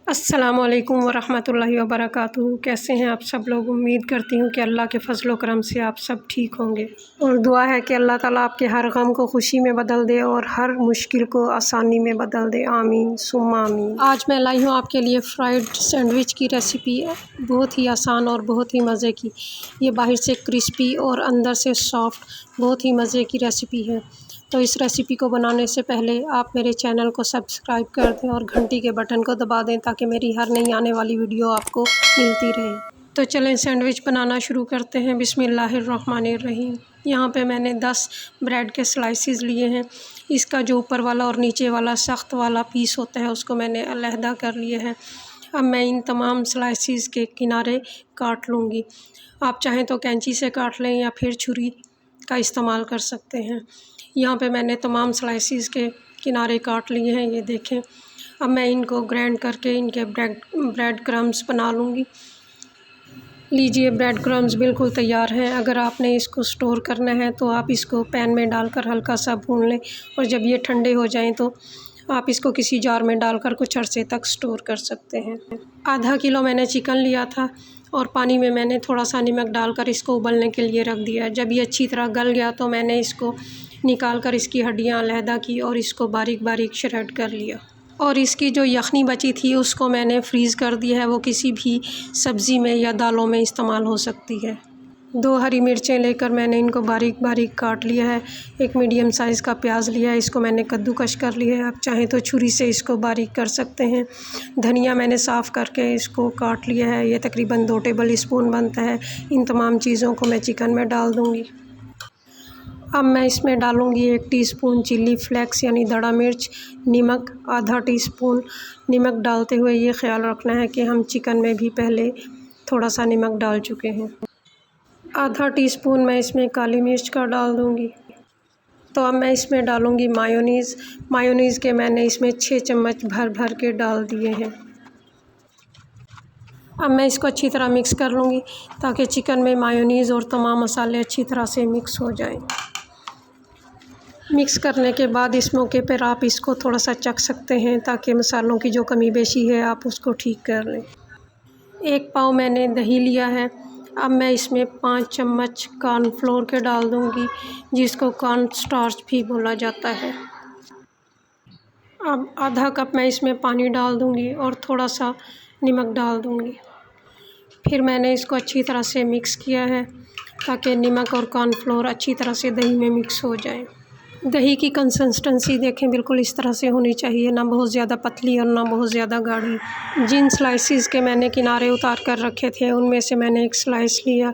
अस्सलामुअलैकुम वरहमतुल्लाहि वबरकातुहू। कैसे हैं आप सब लोग। उम्मीद करती हूँ कि अल्लाह के फजल व करम से आप सब ठीक होंगे और दुआ है कि अल्लाह ताला आपके हर गम को खुशी में बदल दे और हर मुश्किल को आसानी में बदल दे। आमीन सुम्मा आमीन। आज मैं लाई हूँ आपके लिए फ्राइड सैंडविच की रेसिपी। बहुत ही आसान और बहुत ही मज़े की। ये बाहर से क्रिस्पी और अंदर से सॉफ्ट, बहुत ही मज़े की रेसिपी है। तो इस रेसिपी को बनाने से पहले आप मेरे चैनल को सब्सक्राइब कर दें और घंटी के बटन को दबा दें ताकि मेरी हर नई आने वाली वीडियो आपको मिलती रहे। तो चलें सैंडविच बनाना शुरू करते हैं। बिस्मिल्लाहिर्रहमानिर्रहीम। यहाँ पे मैंने 10 ब्रेड के स्लाइसेस लिए हैं। इसका जो ऊपर वाला और नीचे वाला सख्त वाला पीस होता है उसको मैंने अलहदा कर लिए है। अब मैं इन तमाम स्लाइसेस के किनारे काट लूँगी। आप चाहें तो कैंची से काट लें या फिर छुरी का इस्तेमाल कर सकते हैं। यहाँ पे मैंने तमाम स्लाइसेस के किनारे काट लिए हैं, ये देखें। अब मैं इनको ग्राइंड करके इनके ब्रेड क्रम्स बना लूँगी। लीजिए, ब्रेड क्रम्स बिल्कुल तैयार हैं। अगर आपने इसको स्टोर करना है तो आप इसको पैन में डालकर हल्का सा भून लें और जब ये ठंडे हो जाएं तो आप इसको किसी जार में डालकर कुछ अरसे तक स्टोर कर सकते हैं। आधा किलो मैंने चिकन लिया था और पानी में मैंने थोड़ा सा नमक डालकर इसको उबलने के लिए रख दिया। जब ये अच्छी तरह गल गया तो मैंने इसको निकाल कर इसकी हड्डियाँ अलहदा की और इसको बारीक बारीक श्रेड कर लिया। और इसकी जो यखनी बची थी उसको मैंने फ्रीज़ कर दिया है। वो किसी भी सब्ज़ी में या दालों में इस्तेमाल हो सकती है। 2 हरी मिर्चें लेकर मैंने इनको बारीक बारीक काट लिया है। एक मीडियम साइज़ का प्याज लिया है, इसको मैंने कद्दूकश कर लिया है। आप चाहें तो छुरी से इसको बारीक कर सकते हैं। धनिया मैंने साफ़ करके इसको काट लिया है, ये तकरीबन 2 टेबल स्पून बनता है। इन तमाम चीज़ों को मैं चिकन में डाल दूँगी। अब मैं इसमें डालूँगी 1 टीस्पून चिल्ली फ्लेक्स यानी दड़ा मिर्च, नमक आधा टीस्पून। नमक डालते हुए ये ख्याल रखना है कि हम चिकन में भी पहले थोड़ा सा नमक डाल चुके हैं। आधा टीस्पून मैं इसमें काली मिर्च का डाल दूँगी। तो अब मैं इसमें डालूँगी मायोनीज़। मायोनीज़ के मैंने इसमें 6 चम्मच भर भर के डाल दिए हैं। अब मैं इसको अच्छी तरह मिक्स कर लूँगी ताकि चिकन में मायोनीज़ और तमाम मसाले अच्छी तरह से मिक्स हो जाएं। मिक्स करने के बाद इस मौके पर आप इसको थोड़ा सा चख सकते हैं ताकि मसालों की जो कमी बेशी है आप उसको ठीक कर लें। 1 पाव मैंने दही लिया है। अब मैं इसमें 5 चम्मच कॉर्नफ्लोर के डाल दूँगी, जिसको कॉर्न स्टार्च भी बोला जाता है। अब आधा कप मैं इसमें पानी डाल दूँगी और थोड़ा सा नमक डाल दूँगी। फिर मैंने इसको अच्छी तरह से मिक्स किया है ताकि नमक और कॉर्नफ्लोर अच्छी तरह से दही में मिक्स हो जाए। दही की कंसिस्टेंसी देखें, बिल्कुल इस तरह से होनी चाहिए, ना बहुत ज़्यादा पतली और ना बहुत ज़्यादा गाढ़ी। जिन स्लाइसेस के मैंने किनारे उतार कर रखे थे उनमें से मैंने एक स्लाइस लिया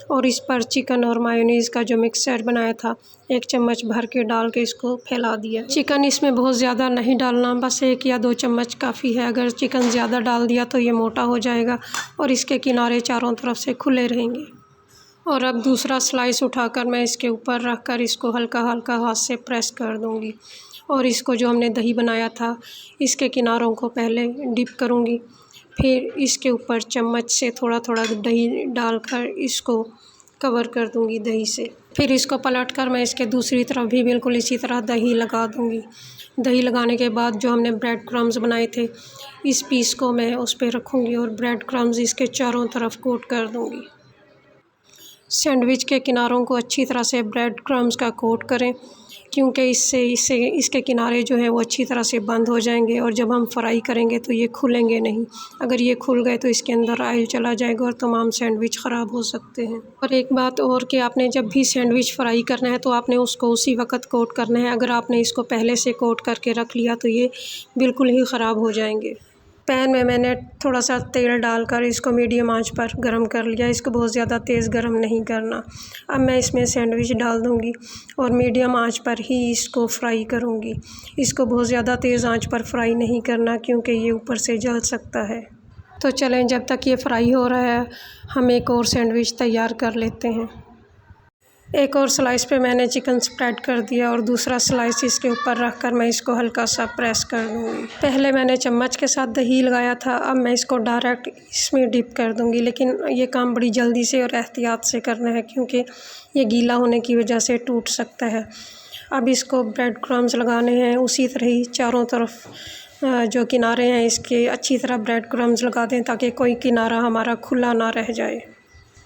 और इस पर चिकन और मायोनीज़ का जो मिक्सचर बनाया था 1 चम्मच भर के डाल के इसको फैला दिया। चिकन इसमें बहुत ज़्यादा नहीं डालना, बस 1 या 2 चम्मच काफ़ी है। अगर चिकन ज़्यादा डाल दिया तो ये मोटा हो जाएगा और इसके किनारे चारों तरफ से खुले रहेंगे। और अब दूसरा स्लाइस उठाकर मैं इसके ऊपर रख कर इसको हल्का हल्का हाथ से प्रेस कर दूंगी और इसको जो हमने दही बनाया था इसके किनारों को पहले डिप करूंगी। फिर इसके ऊपर चम्मच से थोड़ा थोड़ा दही डालकर इसको कवर कर दूंगी दही से। फिर इसको पलटकर मैं इसके दूसरी तरफ भी बिल्कुल इसी तरह दही लगा दूंगी। दही लगाने के बाद जो हमने ब्रेड क्रम्स बनाए थे इस पीस को मैं उस पर रखूँगी और ब्रेड क्रम्स इसके चारों तरफ कोट कर दूँगी। सैंडविच के किनारों को अच्छी तरह से ब्रेड क्रम्स का कोट करें, क्योंकि इससे इसके किनारे जो है वो अच्छी तरह से बंद हो जाएंगे और जब हम फ्राई करेंगे तो ये खुलेंगे नहीं। अगर ये खुल गए तो इसके अंदर ऑयल चला जाएगा और तमाम सैंडविच ख़राब हो सकते हैं। और एक बात और कि आपने जब भी सैंडविच फ्राई करना है तो आपने उसको उसी वक्त कोट करना है। अगर आपने इसको पहले से कोट करके रख लिया तो ये बिल्कुल ही ख़राब हो जाएंगे। पैन में मैंने थोड़ा सा तेल डालकर इसको मीडियम आंच पर गरम कर लिया। इसको बहुत ज़्यादा तेज़ गरम नहीं करना। अब मैं इसमें सैंडविच डाल दूंगी और मीडियम आंच पर ही इसको फ्राई करूंगी। इसको बहुत ज़्यादा तेज़ आंच पर फ्राई नहीं करना क्योंकि ये ऊपर से जल सकता है। तो चलें, जब तक ये फ्राई हो रहा है हम एक और सैंडविच तैयार कर लेते हैं। एक और स्लाइस पे मैंने चिकन स्प्रेड कर दिया और दूसरा स्लाइस इसके ऊपर रख कर मैं इसको हल्का सा प्रेस कर दूँगी। पहले मैंने चम्मच के साथ दही लगाया था, अब मैं इसको डायरेक्ट इसमें डिप कर दूँगी। लेकिन ये काम बड़ी जल्दी से और एहतियात से करना है क्योंकि ये गीला होने की वजह से टूट सकता है। अब इसको ब्रेड क्रम्स लगाने हैं, उसी तरह ही चारों तरफ जो किनारे हैं इसके अच्छी तरह ब्रेड क्रम्स लगा दें ताकि कोई किनारा हमारा खुला ना रह जाए।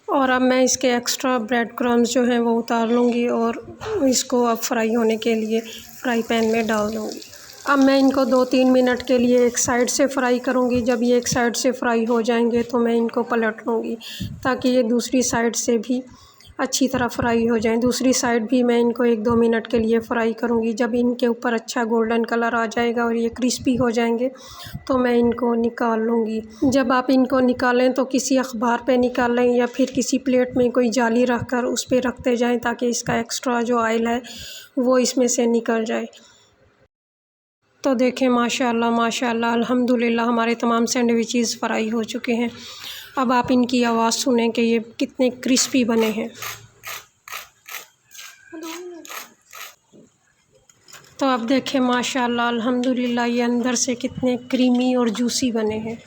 और अब मैं इसके एक्स्ट्रा ब्रेड क्रम्स जो हैं वो उतार लूँगी और इसको अब फ्राई होने के लिए फ्राई पैन में डाल दूँगी। अब मैं इनको 2-3 मिनट के लिए एक साइड से फ्राई करूँगी। जब ये एक साइड से फ्राई हो जाएंगे तो मैं इनको पलट लूँगी ताकि ये दूसरी साइड से भी अच्छी तरह फ्राई हो जाएं। दूसरी साइड भी मैं इनको 1-2 मिनट के लिए फ़्राई करूँगी। जब इनके ऊपर अच्छा गोल्डन कलर आ जाएगा और ये क्रिस्पी हो जाएंगे तो मैं इनको निकाल लूँगी। जब आप इनको निकालें तो किसी अखबार पे निकालें या फिर किसी प्लेट में कोई जाली रख कर उस पर रखते जाएँ ताकि इसका एक्स्ट्रा जो ऑयल है वो इसमें से निकल जाए। तो देखें माशाल्लाह माशाल्लाह अल्हम्दुलिल्लाह हमारे तमाम सैंडविचेस फ्राई हो चुके हैं। अब आप इनकी आवाज़ सुनें कि ये कितने क्रिस्पी बने हैं। तो अब देखें माशाल्लाह अल्हम्दुलिल्लाह ये अंदर से कितने क्रीमी और जूसी बने हैं।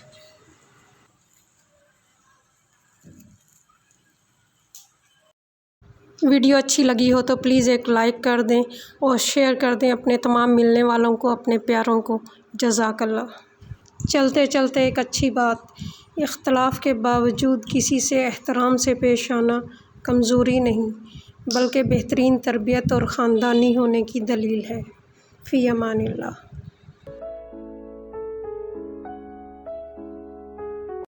वीडियो अच्छी लगी हो तो प्लीज़ एक लाइक कर दें और शेयर कर दें अपने तमाम मिलने वालों को, अपने प्यारों को। जज़ाकल्लाह। चलते चलते एक अच्छी बात, इख्तलाफ के बावजूद किसी से एहतराम से पेश आना कमज़ोरी नहीं बल्कि बेहतरीन तरबियत और ख़ानदानी होने की दलील है। फ़ी अमानिल्लाह।